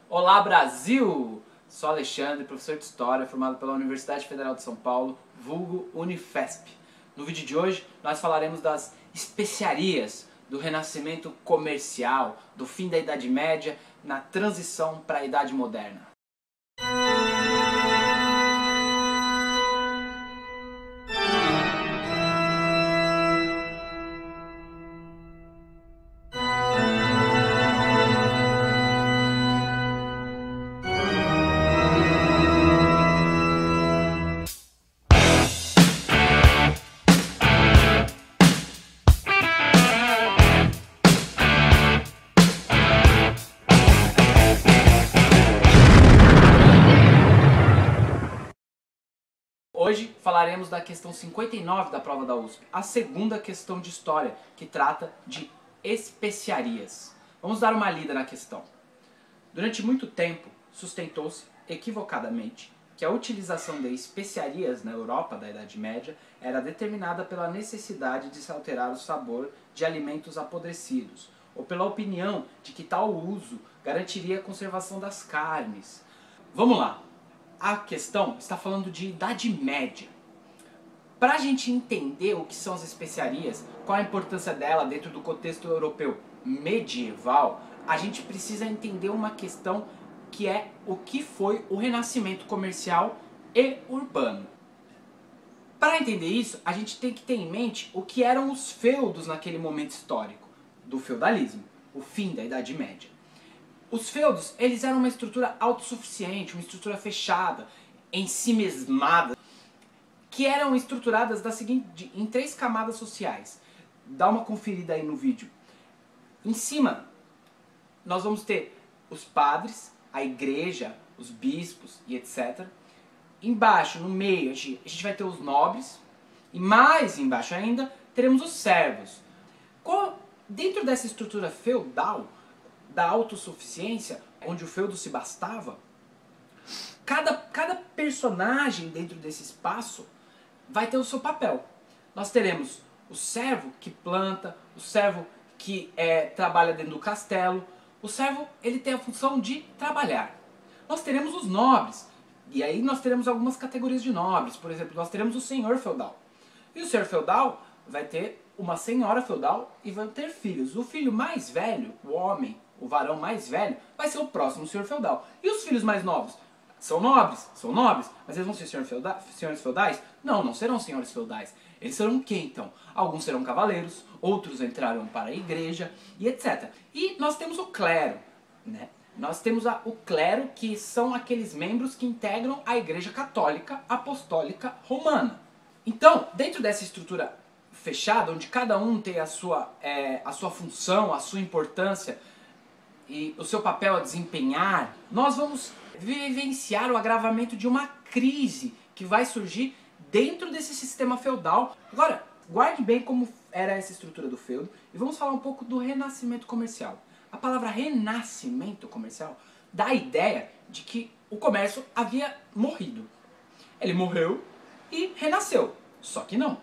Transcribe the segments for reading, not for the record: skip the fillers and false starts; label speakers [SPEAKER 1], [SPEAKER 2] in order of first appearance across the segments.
[SPEAKER 1] Olá Brasil! Sou Alexandre, professor de História, formado pela Universidade Federal de São Paulo, vulgo Unifesp. No vídeo de hoje nós falaremos das especiarias do renascimento comercial, do fim da Idade Média, na transição para a Idade Moderna. Hoje falaremos da questão 59 da prova da USP, a segunda questão de história, que trata de especiarias. Vamos dar uma lida na questão. Durante muito tempo, sustentou-se, equivocadamente, que a utilização de especiarias na Europa da Idade Média era determinada pela necessidade de se alterar o sabor de alimentos apodrecidos, ou pela opinião de que tal uso garantiria a conservação das carnes. Vamos lá! A questão está falando de Idade Média. Para a gente entender o que são as especiarias, qual a importância dela dentro do contexto europeu medieval, a gente precisa entender uma questão que é o que foi o renascimento comercial e urbano. Para entender isso, a gente tem que ter em mente o que eram os feudos naquele momento histórico do feudalismo, o fim da Idade Média. Os feudos, eles eram uma estrutura autossuficiente, uma estrutura fechada, em si mesmada, que eram estruturadas em 3 camadas sociais. Dá uma conferida aí no vídeo. Em cima, nós vamos ter os padres, a igreja, os bispos e etc. Embaixo, no meio, a gente vai ter os nobres. E mais embaixo ainda, teremos os servos. Dentro dessa estrutura feudal, da autossuficiência, onde o feudo se bastava, cada personagem dentro desse espaço vai ter o seu papel. Nós teremos o servo que planta, o servo que trabalha dentro do castelo. O servo, ele tem a função de trabalhar. Nós teremos os nobres, e aí nós teremos algumas categorias de nobres. Por exemplo, nós teremos o senhor feudal. E o senhor feudal vai ter uma senhora feudal e vai ter filhos. O filho mais velho, o homem, o varão mais velho, vai ser o próximo senhor feudal. E os filhos mais novos? São nobres, mas eles vão ser senhores feudais? Não, não serão senhores feudais. Eles serão o quê então? Alguns serão cavaleiros, outros entrarão para a igreja e etc. E nós temos o clero, né? Nós temos o clero, que são aqueles membros que integram a Igreja Católica Apostólica Romana. Então, dentro dessa estrutura fechada, onde cada um tem a sua função, a sua importância e o seu papel a desempenhar, nós vamos vivenciar o agravamento de uma crise que vai surgir dentro desse sistema feudal. Agora, guarde bem como era essa estrutura do feudo e vamos falar um pouco do renascimento comercial. A palavra renascimento comercial dá a ideia de que o comércio havia morrido. Ele morreu e renasceu, só que não.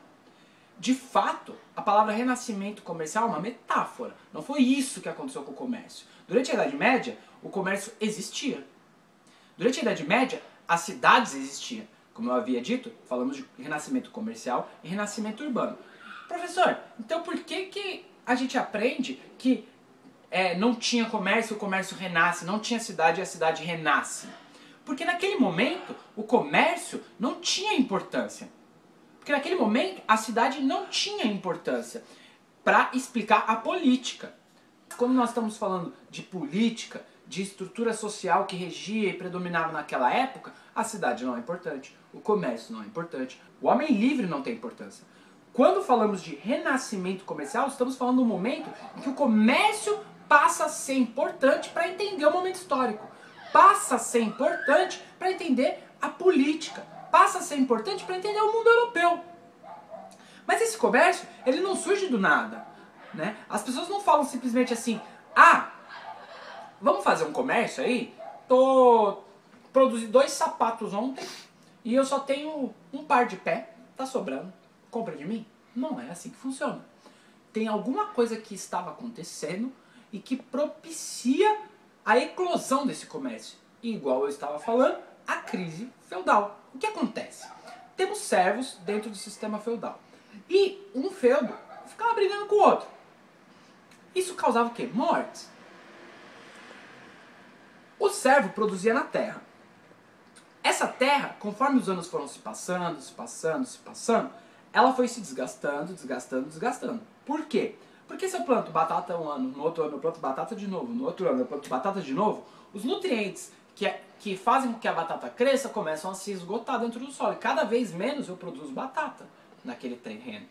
[SPEAKER 1] De fato, a palavra renascimento comercial é uma metáfora. Não foi isso que aconteceu com o comércio. Durante a Idade Média, o comércio existia. Durante a Idade Média, as cidades existiam. Como eu havia dito, falamos de renascimento comercial e renascimento urbano. Professor, então por que a gente aprende que não tinha comércio, o comércio renasce, não tinha cidade e a cidade renasce? Porque naquele momento, o comércio não tinha importância. Porque naquele momento a cidade não tinha importância para explicar a política. Quando nós estamos falando de política, de estrutura social que regia e predominava naquela época, a cidade não é importante, o comércio não é importante, o homem livre não tem importância. Quando falamos de renascimento comercial, estamos falando do momento em que o comércio passa a ser importante para entender o momento histórico, passa a ser importante para entender a política, passa a ser importante para entender o mundo europeu. Mas esse comércio, ele não surge do nada, né? As pessoas não falam simplesmente assim, vamos fazer um comércio aí? Produzi 2 sapatos ontem e eu só tenho um par de pé, tá sobrando, compra de mim? Não é assim que funciona. Tem alguma coisa que estava acontecendo e que propicia a eclosão desse comércio. E, igual eu estava falando, a crise feudal. O que acontece? Temos servos dentro do sistema feudal. E um feudo ficava brigando com o outro. Isso causava o quê? Mortes. O servo produzia na terra. Essa terra, conforme os anos foram se passando, ela foi se desgastando. Por quê? Porque se eu planto batata um ano, no outro ano eu planto batata de novo, no outro ano eu planto batata de novo, os nutrientes que fazem com que a batata cresça começam a se esgotar dentro do solo. E cada vez menos eu produzo batata naquele terreno.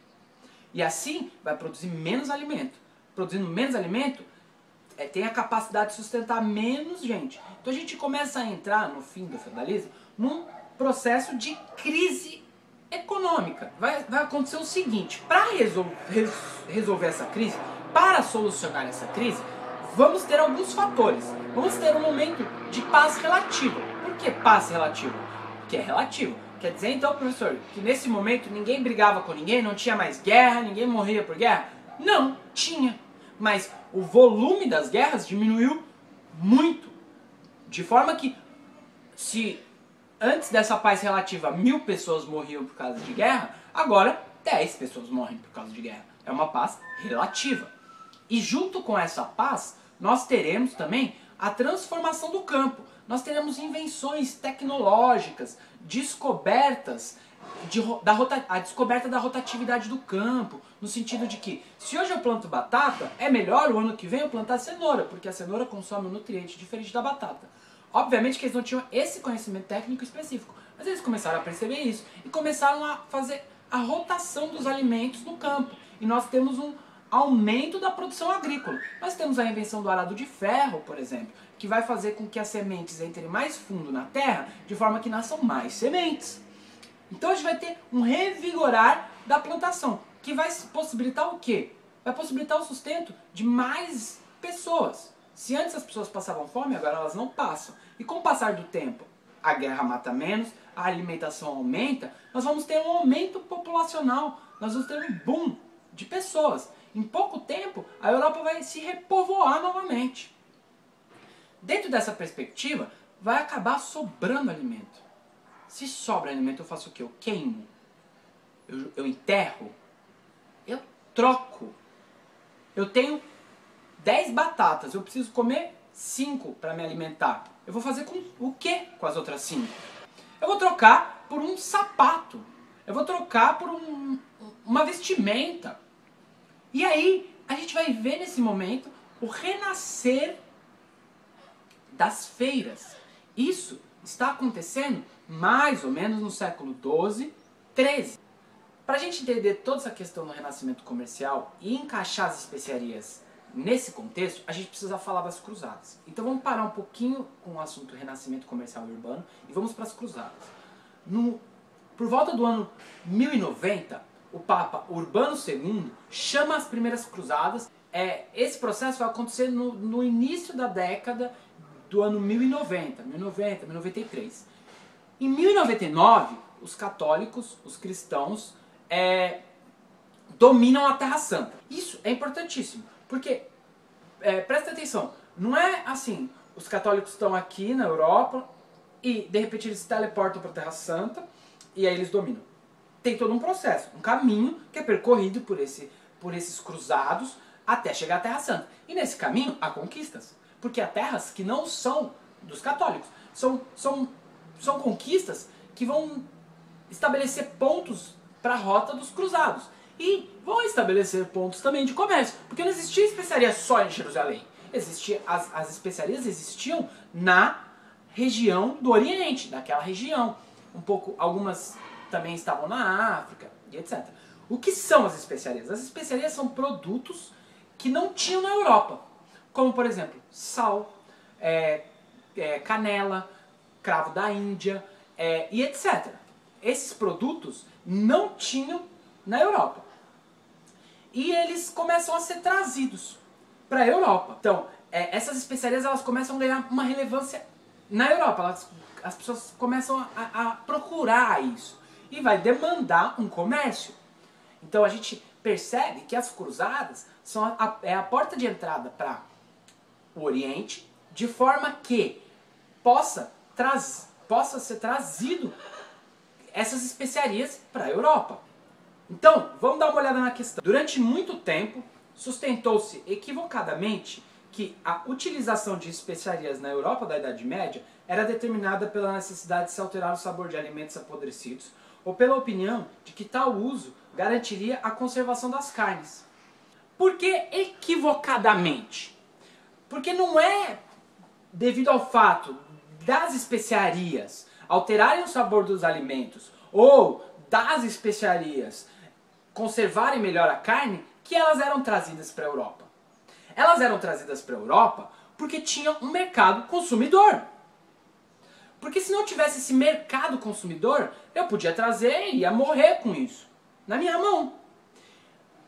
[SPEAKER 1] E assim vai produzir menos alimento. Produzindo menos alimento, tem a capacidade de sustentar menos gente. Então a gente começa a entrar, no fim do feudalismo, num processo de crise econômica. Vai acontecer o seguinte, para resolver essa crise, para solucionar essa crise, vamos ter alguns fatores. Vamos ter um momento de paz relativa. Por que paz relativa? Porque é relativo. Quer dizer então, professor, que nesse momento ninguém brigava com ninguém, não tinha mais guerra, ninguém morria por guerra? Não, tinha. Mas o volume das guerras diminuiu muito. De forma que, se antes dessa paz relativa 1000 pessoas morriam por causa de guerra, agora 10 pessoas morrem por causa de guerra. É uma paz relativa. E junto com essa paz, nós teremos também a transformação do campo. Nós teremos invenções tecnológicas, descobertas, a descoberta da rotatividade do campo, no sentido de que, se hoje eu planto batata, é melhor o ano que vem eu plantar cenoura, porque a cenoura consome um nutriente diferente da batata. Obviamente que eles não tinham esse conhecimento técnico específico, mas eles começaram a perceber isso e começaram a fazer a rotação dos alimentos no campo. E nós temos um aumento da produção agrícola. Nós temos a invenção do arado de ferro, por exemplo, que vai fazer com que as sementes entrem mais fundo na terra, de forma que nasçam mais sementes. Então a gente vai ter um revigorar da plantação, que vai possibilitar o quê? Vai possibilitar o sustento de mais pessoas. Se antes as pessoas passavam fome, agora elas não passam. E com o passar do tempo, a guerra mata menos, a alimentação aumenta, nós vamos ter um aumento populacional, nós vamos ter um boom de pessoas. Em pouco tempo, a Europa vai se repovoar novamente. Dentro dessa perspectiva, vai acabar sobrando alimento. Se sobra alimento, eu faço o quê? Eu queimo, eu enterro, eu troco. Eu tenho 10 batatas, eu preciso comer 5 para me alimentar. Eu vou fazer com o quê com as outras 5? Eu vou trocar por um sapato. Eu vou trocar por uma vestimenta. E aí, a gente vai ver nesse momento o renascer das feiras. Isso está acontecendo mais ou menos no século XII, XIII. Para a gente entender toda essa questão do renascimento comercial e encaixar as especiarias nesse contexto, a gente precisa falar das cruzadas. Então vamos parar um pouquinho com o assunto renascimento comercial e urbano e vamos para as cruzadas. Por volta do ano 1090, o Papa Urbano II chama as primeiras cruzadas. Esse processo vai acontecer no início da década do ano 1090, 1093. Em 1099, os católicos, os cristãos, dominam a Terra Santa. Isso é importantíssimo, porque, presta atenção, não é assim, os católicos estão aqui na Europa e de repente eles se teleportam para a Terra Santa e aí eles dominam. Tem todo um processo, um caminho que é percorrido por esses cruzados até chegar à Terra Santa. E nesse caminho há conquistas, porque há terras que não são dos católicos, são conquistas que vão estabelecer pontos para a rota dos cruzados. E vão estabelecer pontos também de comércio, porque não existia especiaria só em Jerusalém. As especiarias existiam na região do Oriente, naquela região. Algumas também estavam na África, e etc. O que são as especiarias? As especiarias são produtos que não tinham na Europa, como por exemplo, sal, canela, cravo da Índia, e etc. Esses produtos não tinham na Europa. E eles começam a ser trazidos para a Europa. Então, essas especiarias elas começam a ganhar uma relevância na Europa. As pessoas começam a procurar isso. E vai demandar um comércio. Então a gente percebe que as cruzadas são a porta de entrada para o Oriente, de forma que possa ser trazido essas especiarias para a Europa. Então, vamos dar uma olhada na questão. Durante muito tempo, sustentou-se equivocadamente que a utilização de especiarias na Europa da Idade Média era determinada pela necessidade de se alterar o sabor de alimentos apodrecidos ou pela opinião de que tal uso garantiria a conservação das carnes. Por que equivocadamente? Porque não é devido ao fato das especiarias alterarem o sabor dos alimentos ou das especiarias conservarem melhor a carne que elas eram trazidas para a Europa. Elas eram trazidas para a Europa porque tinha um mercado consumidor. Porque se não tivesse esse mercado consumidor, eu podia trazer e ia morrer com isso na minha mão.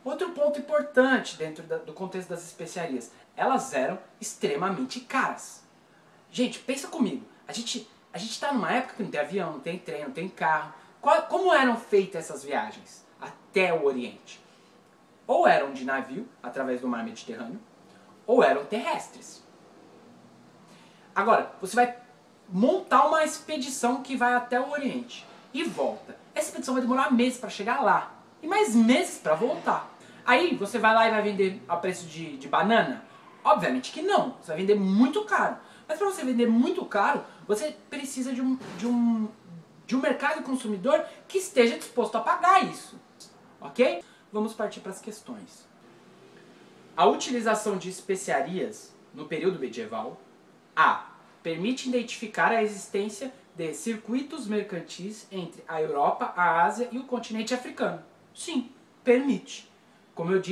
[SPEAKER 1] Outro ponto importante dentro do contexto das especiarias, elas eram extremamente caras. Gente, pensa comigo, a gente está numa época que não tem avião, não tem trem, não tem carro. Como eram feitas essas viagens até o Oriente? Ou eram de navio, através do mar Mediterrâneo, ou eram terrestres. Agora, você vai montar uma expedição que vai até o Oriente e volta. Essa expedição vai demorar meses para chegar lá e mais meses para voltar. Aí você vai lá e vai vender a preço de banana? Obviamente que não, você vai vender muito caro. Mas para você vender muito caro, você precisa de um mercado consumidor que esteja disposto a pagar isso. Ok? Vamos partir para as questões. A utilização de especiarias no período medieval: A. Permite identificar a existência de circuitos mercantis entre a Europa, a Ásia e o continente africano. Sim, permite. Como eu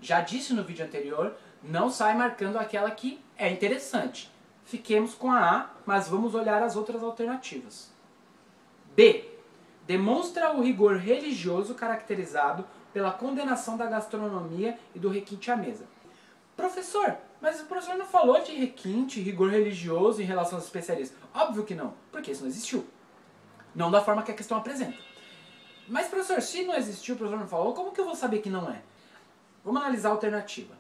[SPEAKER 1] já disse no vídeo anterior, não sai marcando aquela que é interessante. Fiquemos com a A, mas vamos olhar as outras alternativas. B. Demonstra o rigor religioso caracterizado pela condenação da gastronomia e do requinte à mesa. Professor, mas o professor não falou de requinte, rigor religioso em relação às especiarias. Óbvio que não, porque isso não existiu. Não da forma que a questão apresenta. Mas professor, se não existiu, o professor não falou, como que eu vou saber que não é? Vamos analisar a alternativa.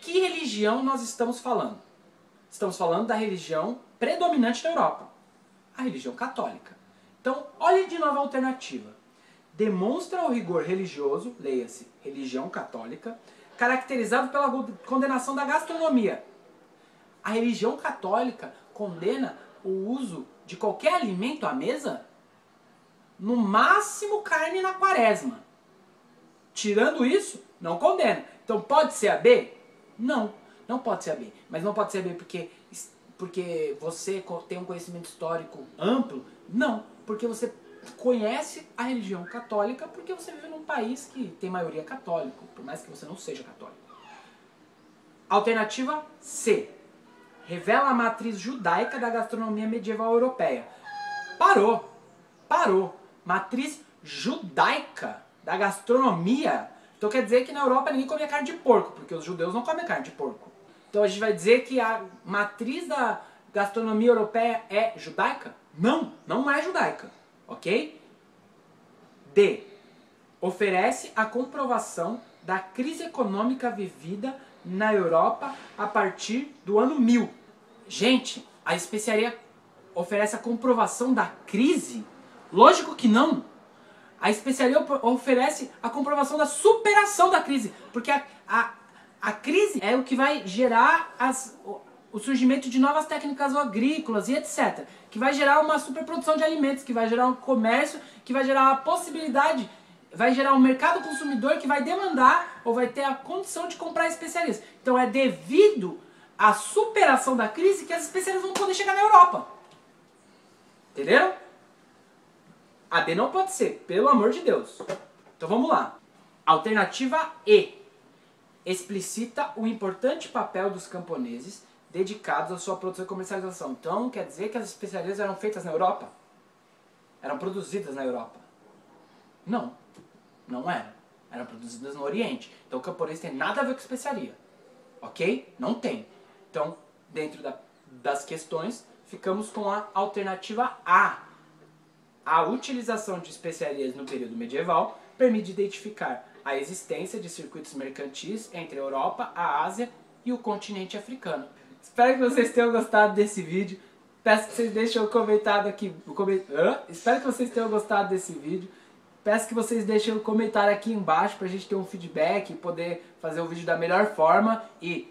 [SPEAKER 1] Que religião nós estamos falando? Estamos falando da religião predominante na Europa, a religião católica. Então, olhe de novo a alternativa. Demonstra o rigor religioso, leia-se, religião católica, caracterizado pela condenação da gastronomia. A religião católica condena o uso de qualquer alimento à mesa, no máximo carne na quaresma. Tirando isso, não condena. Então pode ser a B? Não, não pode ser a B. Mas não pode ser a B porque você tem um conhecimento histórico amplo? Não, porque você conhece a religião católica porque você vive num país que tem maioria católica, por mais que você não seja católico. Alternativa C. Revela a matriz judaica da gastronomia medieval europeia. Parou. Matriz judaica da gastronomia. Então quer dizer que na Europa ninguém comia carne de porco, porque os judeus não comem carne de porco. Então a gente vai dizer que a matriz da gastronomia europeia é judaica? Não, não é judaica. Ok? D. Oferece a comprovação da crise econômica vivida na Europa a partir do ano 1000. Gente, a especiaria oferece a comprovação da crise? Lógico que não. A especiaria oferece a comprovação da superação da crise, porque a crise é o que vai gerar o surgimento de novas técnicas agrícolas e etc. Que vai gerar uma superprodução de alimentos, que vai gerar um comércio, que vai gerar a possibilidade, vai gerar um mercado consumidor que vai demandar ou vai ter a condição de comprar especiarias. Então é devido à superação da crise que as especiarias vão poder chegar na Europa. Entenderam? A D não pode ser, pelo amor de Deus. Então vamos lá. Alternativa E. Explicita o importante papel dos camponeses dedicados à sua produção e comercialização. Então quer dizer que as especiarias eram feitas na Europa? Eram produzidas na Europa? Não, não eram. Eram produzidas no Oriente. Então o camponês tem nada a ver com especiaria. Ok? Não tem. Então, dentro das questões, ficamos com a alternativa A. A utilização de especiarias no período medieval permite identificar a existência de circuitos mercantis entre a Europa, a Ásia e o continente africano. Espero que vocês tenham gostado desse vídeo. Peço que vocês deixem um comentário aqui. Espero que vocês tenham gostado desse vídeo. Peço que vocês deixem um comentário aqui embaixo pra gente ter um feedback e poder fazer o vídeo da melhor forma. E...